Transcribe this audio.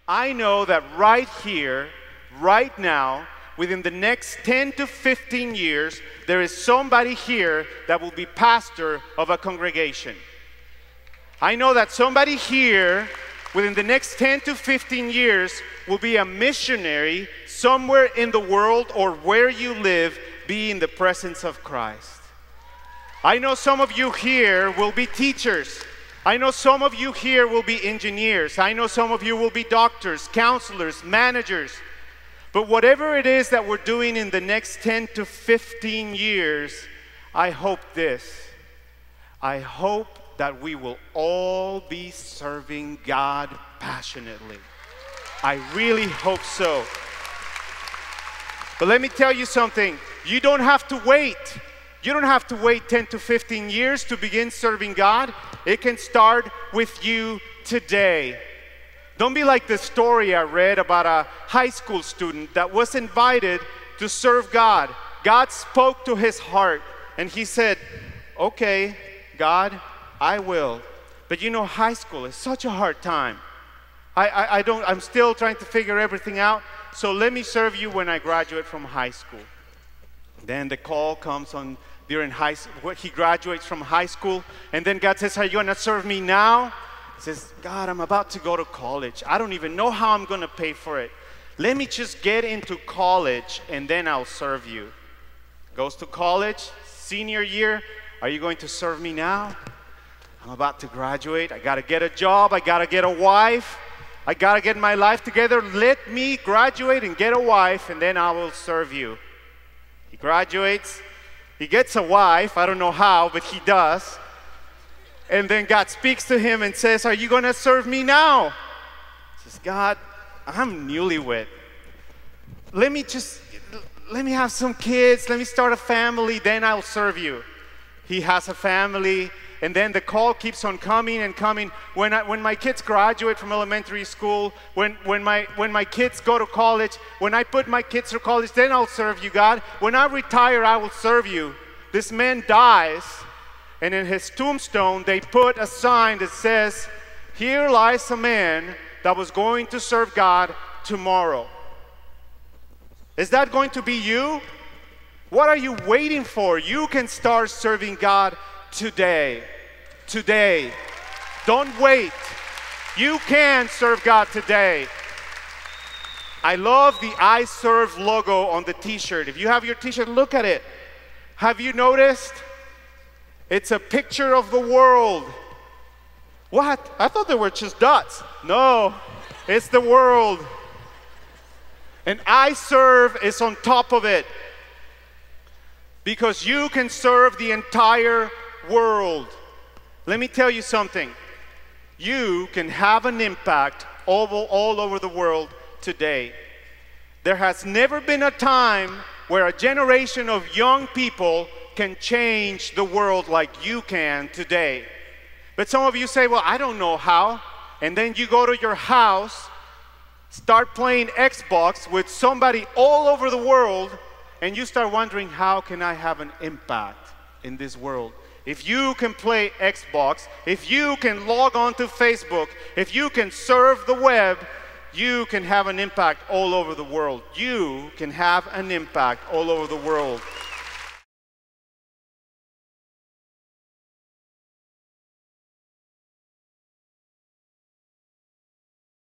I know that right here, right now, within the next 10 to 15 years, there is somebody here that will be pastor of a congregation. I know that somebody here within the next 10 to 15 years will be a missionary somewhere in the world or where you live, be in the presence of Christ. I know some of you here will be teachers. I know some of you here will be engineers. I know some of you will be doctors, counselors, managers. But whatever it is that we're doing in the next 10 to 15 years, I hope this. I hope that we will all be serving God passionately. I really hope so. But let me tell you something. You don't have to wait. You don't have to wait 10 to 15 years to begin serving God. It can start with you today. Don't be like the story I read about a high school student that was invited to serve God. God spoke to his heart and he said, okay, God, I will. But you know, high school is such a hard time. I'm still trying to figure everything out. So let me serve you when I graduate from high school. Then the call comes on during he graduates from high school, and then God says, are you gonna serve me now? He says, God, I'm about to go to college. I don't even know how I'm gonna pay for it. Let me just get into college and then I'll serve you. Goes to college, senior year. Are you going to serve me now? I'm about to graduate. I gotta get a job. I gotta get a wife. I gotta get my life together. Let me graduate and get a wife, and then I will serve you. He graduates. He gets a wife. I don't know how, but he does. And then God speaks to him and says, are you gonna serve me now? He says, God, I'm newlywed. Let me have some kids. Let me start a family, then I'll serve you. He has a family. And then the call keeps on coming and coming. When my kids graduate from elementary school, when my kids go to college, when I put my kids through college, then I'll serve you, God. When I retire, I will serve you. This man dies, and in his tombstone, they put a sign that says, here lies a man that was going to serve God tomorrow. Is that going to be you? What are you waiting for? You can start serving God today. Today. Don't wait. You can serve God today. I love the I Serve logo on the t-shirt. If you have your t-shirt, look at it. Have you noticed? It's a picture of the world. What? I thought they were just dots. No, it's the world. And I Serve is on top of it. Because you can serve the entire world. Let me tell you something. You can have an impact all over the world today. There has never been a time where a generation of young people can change the world like you can today. But some of you say, well, I don't know how. And then you go to your house, start playing Xbox with somebody all over the world, and you start wondering, how can I have an impact in this world? If you can play Xbox, if you can log on to Facebook, if you can serve the web, you can have an impact all over the world. You can have an impact all over the world.